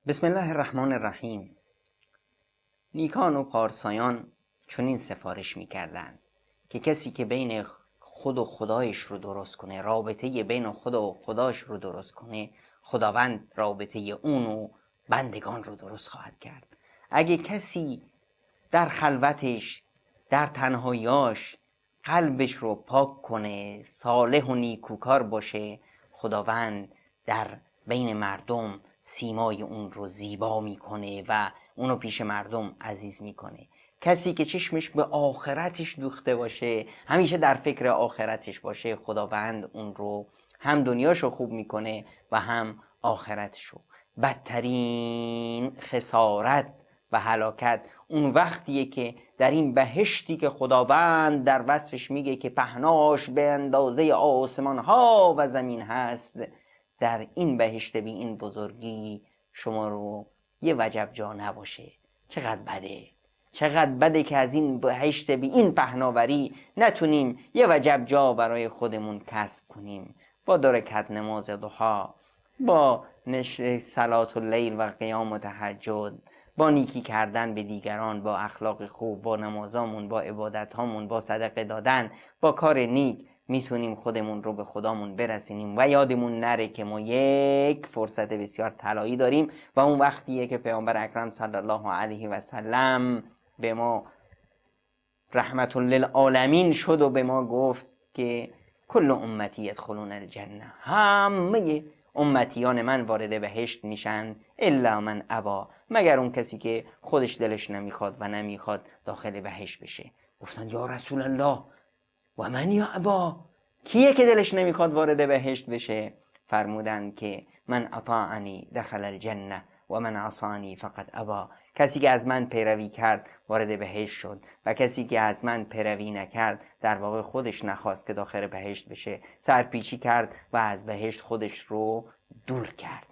بسم الله الرحمن الرحیم. نیکان و پارسایان چنین سفارش می‌کردند که کسی که بین خود و خدایش رو درست کنه، رابطه بین خود و خداش رو درست کنه، خداوند رابطه اون و بندگان رو درست خواهد کرد. اگه کسی در خلوتش، در تنهاییاش قلبش رو پاک کنه، صالح و نیکوکار باشه، خداوند در بین مردم سیمای اون رو زیبا میکنه و اونو پیش مردم عزیز میکنه. کسی که چشمش به آخرتش دوخته باشه، همیشه در فکر آخرتش باشه، خداوند اون رو هم دنیاشو خوب میکنه و هم آخرتشو. بدترین خسارت و هلاکت اون وقتیه که در این بهشتی که خداوند در وصفش میگه که پهناش به اندازه آسمان ها و زمین هست، در این بهشت بی این بزرگی شما رو یه وجب جا نباشه. چقدر بده، چقدر بده که از این بهشت بی این پهناوری نتونیم یه وجب جا برای خودمون کسب کنیم. با 2 رکعت نماز ضحی، با نشر صلات اللیل و قیام و تهجد، با نیکی کردن به دیگران، با اخلاق خوب، با نمازامون، با عبادت هامون، با صدقه دادن، با کار نیک میتونیم خودمون رو به خدامون برسونیم و یادمون نره که ما یک فرصت بسیار طلایی داریم و اون وقتیه که پیامبر اکرم صلی الله علیه و سلم به ما رحمت للعالمین شد و به ما گفت که کل امتی یدخلون الجنه، همه امتیان من وارد بهشت میشن الا من ابا، مگر اون کسی که خودش دلش نمیخواد و نمیخواد داخل بهشت بشه. گفتن یا رسول الله و من یا ابا، کیه که دلش نمیخواد وارد بهشت بشه؟ فرمودن که من اطاعنی دخل الجنه و من عصانی فقط ابا، کسی که از من پیروی کرد وارد بهشت شد و کسی که از من پیروی نکرد در واقع خودش نخواست که داخل بهشت بشه، سرپیچی کرد و از بهشت خودش رو دور کرد.